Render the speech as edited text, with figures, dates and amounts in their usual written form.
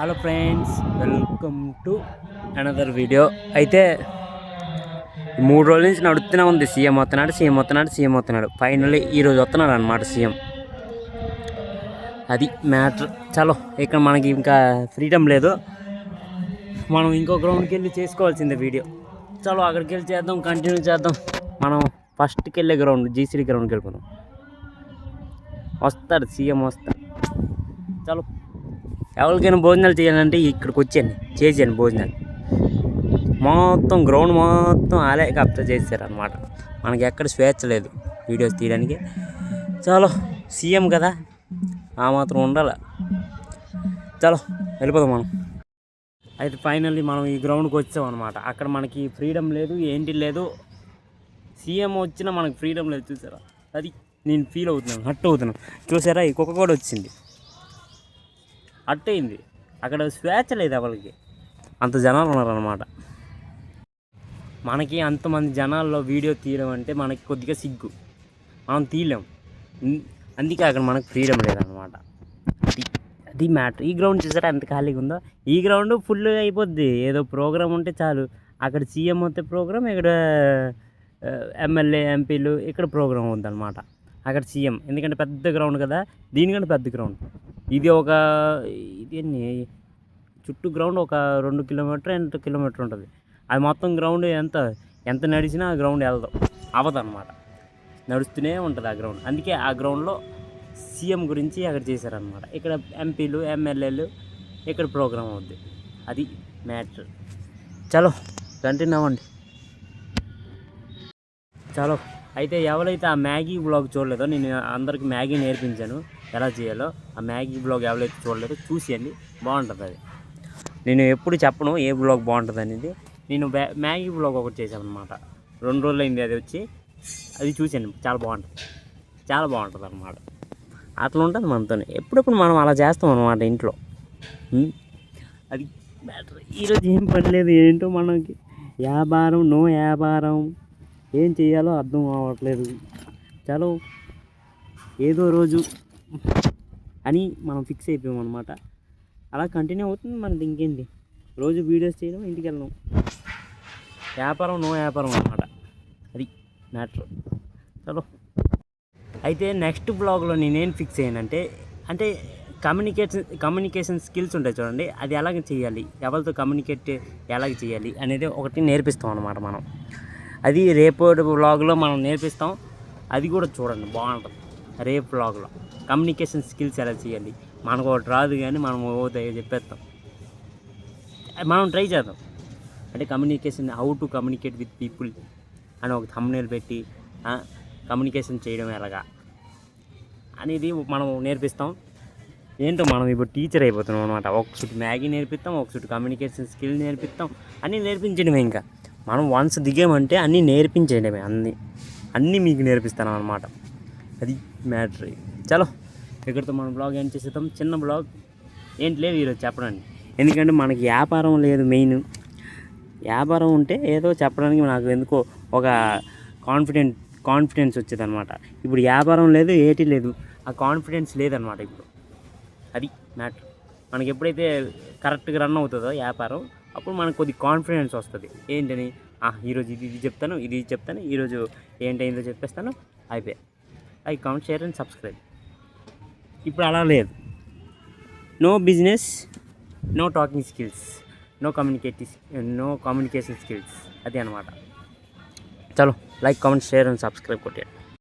Hello friends, welcome to another video. అయితే 3 రోజుల నుంచి నడుస్తూనే ఉంది. సీఎం వస్తున్నాడు. ఫైనల్లీ ఈరోజు వస్తున్నాడు అనమాట సీఎం. అది మ్యాటర్. చలో, ఇక్కడ మనకి ఇంకా ఫ్రీడమ్ లేదు. మనం ఇంకో గ్రౌండ్కి వెళ్ళి చేసుకోవాల్సిందే వీడియో. చలో, అక్కడికి వెళ్ళి చేద్దాం, కంటిన్యూ చేద్దాం. మనం ఫస్ట్కి వెళ్ళే గ్రౌండ్ జీసీడీ గ్రౌండ్కి వెళ్ళిపోదాం. వస్తాడు సీఎం, వస్తాడు. చలో, ఎవరికైనా భోజనాలు చేయాలంటే ఇక్కడికి వచ్చాను, చేశాను భోజనాలు. మొత్తం గ్రౌండ్ మొత్తం ఆలే కబ్జా చేశారు అనమాట. మనకి ఎక్కడ స్వేచ్ఛ లేదు వీడియోస్ తీయడానికి. చలో, సీఎం కదా, ఆ మాత్రం ఉండాలి. చలో, వెళ్ళిపోదాం మనం. అయితే ఫైనల్లీ మనం ఈ గ్రౌండ్కి వచ్చాం అనమాట. అక్కడ మనకి ఫ్రీడమ్ లేదు, ఏంటి లేదు. సీఎం వచ్చినా మనకి ఫ్రీడమ్ లేదు, చూసారా? అది నేను ఫీల్ అవుతున్నాను, హట్ అవుతున్నాను. చూసారా, ఈ కుక్క కూడా వచ్చింది, అట్టయింది. అక్కడ స్వేచ్ఛ లేదు ఎవరికి, అంత జనాలు ఉన్నారన్నమాట. మనకి అంతమంది జనాల్లో వీడియో తీయడం అంటే మనకి కొద్దిగా సిగ్గు, మనం తీయలేం. అందుకే అక్కడ మనకు ఫ్రీడమ్ లేదనమాట. అది మ్యాటర్. ఈ గ్రౌండ్ చూసారా ఎంత ఖాళీగా ఉందో. ఈ గ్రౌండ్ ఫుల్ అయిపోద్ది. ఏదో ప్రోగ్రామ్ ఉంటే చాలు, అక్కడ సీఎం వస్తే ప్రోగ్రామ్, ఇక్కడ ఎమ్మెల్యే ఎంపీలు, ఇక్కడ ప్రోగ్రామ్ ఉందన్నమాట. అక్కడ సీఎం, ఎందుకంటే పెద్ద గ్రౌండ్ కదా, దీనికంటే పెద్ద గ్రౌండ్. ఇది చుట్టూ గ్రౌండ్ ఒక 2 కిలోమీటర్ 8 కిలోమీటర్ ఉంటుంది. అది మొత్తం గ్రౌండ్ ఎంత నడిచినా ఆ గ్రౌండ్ అవ్వదన్నమాట, నడుస్తూనే ఉంటుంది ఆ గ్రౌండ్. అందుకే ఆ గ్రౌండ్లో సీఎం గురించి అక్కడ చేశారనమాట. ఇక్కడ ఎంపీలు ఎమ్మెల్యేలు, ఇక్కడ ప్రోగ్రామ్ అవుద్ది. అది మ్యాటర్. చలో, కంటిన్యూ అవ్వండి. చలో, అయితే ఎవరైతే ఆ మ్యాగీ బ్లాగ్ చూడలేదో, నేను అందరికి మ్యాగీ నేర్పించాను ఎలా చేయాలో. ఆ మ్యాగీ బ్లాగ్ ఎవరైతే చూడలేదో చూసేయండి, బాగుంటుంది అది. నేను ఎప్పుడు చెప్పను ఏ బ్లాగ్ బాగుంటుంది అనేది. నేను మ్యాగీ బ్లాగ్ ఒకటి చేశాను అనమాట. 2 రోజులు అయింది అది వచ్చి. అది చూసాను, చాలా బాగుంటుంది అనమాట. అట్లా ఉంటుంది మనతో. ఎప్పుడప్పుడు మనం అలా చేస్తాం అనమాట ఇంట్లో. అది మ్యాటర్. ఈరోజు ఏం పని లేదు, ఏంటో మనకి వ్యాపారం నో వ్యాపారం, ఏం చేయాలో అర్థం అవ్వట్లేదు. చలో, ఏదో రోజు అని మనం ఫిక్స్ అయిపోయాం అనమాట. అలా కంటిన్యూ అవుతుంది మనది. ఇంకేంటి, రోజు వీడియోస్ చేయడం, ఇంటికి వెళ్ళడం. వ్యాపారం నో వ్యాపారం అనమాట. అది మ్యాటర్. చలో, అయితే నెక్స్ట్ బ్లాగ్లో నేనేం ఫిక్స్ అయ్యానంటే, కమ్యూనికేషన్ స్కిల్స్ ఉంటాయి చూడండి, అది ఎలాగ చేయాలి, ఎవరితో కమ్యూనికేట్ ఎలాగ చేయాలి అనేది ఒకటి నేర్పిస్తాం అనమాట మనం. అది రేపటి వ్లాగ్లో మనం నేర్పిస్తాం. అది కూడా చూడండి, బాగుంటుంది. రేపు వ్లాగ్లో కమ్యూనికేషన్ స్కిల్స్ ఎలా చేయాలి. మనకు ఒకటి రాదు కానీ మనం చెప్పేస్తాం. మనం ట్రై చేద్దాం. అంటే communication, how to communicate with people అని ఒక థంబ్నెయిల్ పెట్టి కమ్యూనికేషన్ చేయడం ఎలాగా అనేది మనం నేర్పిస్తాం. ఏంటో మనం ఇప్పుడు టీచర్ అయిపోతున్నాం అనమాట. ఒకసారి మ్యాగీ నేర్పిస్తాం, ఒకసారి కమ్యూనికేషన్ స్కిల్ నేర్పిస్తాం, అన్నీ నేర్పించడమే. ఇంకా మనం వన్స్ దిగామంటే అన్నీ నేర్పించేయడమే. అన్నీ మీకు నేర్పిస్తాను అనమాట. అది మ్యాటర్. చలో, ఇక్కడితో మన బ్లాగ్ ఏం చేసేద్దాం. చిన్న బ్లాగ్ ఏంటి లేదు ఈరోజు చెప్పడానికి, ఎందుకంటే మనకి వ్యాపారం లేదు. మెయిన్ వ్యాపారం ఉంటే ఏదో చెప్పడానికి నాకు ఎందుకో ఒక కాన్ఫిడెన్స్ వచ్చేది అనమాట. ఇప్పుడు వ్యాపారం లేదు, ఏటీ లేదు, ఆ కాన్ఫిడెన్స్ లేదనమాట ఇప్పుడు. అది మ్యాటర్. మనకి ఎప్పుడైతే కరెక్ట్గా రన్ అవుతుందో వ్యాపారం, అప్పుడు మనకు కొద్ది కాన్ఫిడెన్స్ వస్తుంది. ఏంటని, ఈరోజు ఇది చెప్తాను, ఈరోజు ఏంటైందో చెప్పేస్తాను, అయిపోయాయి. Comment, share and subscribe. ఇప్పుడు అలా లేదు. No business, no talking skills, no communication skills. అది అనమాట. చలో, like, comment, share and subscribe కొట్టేయండి.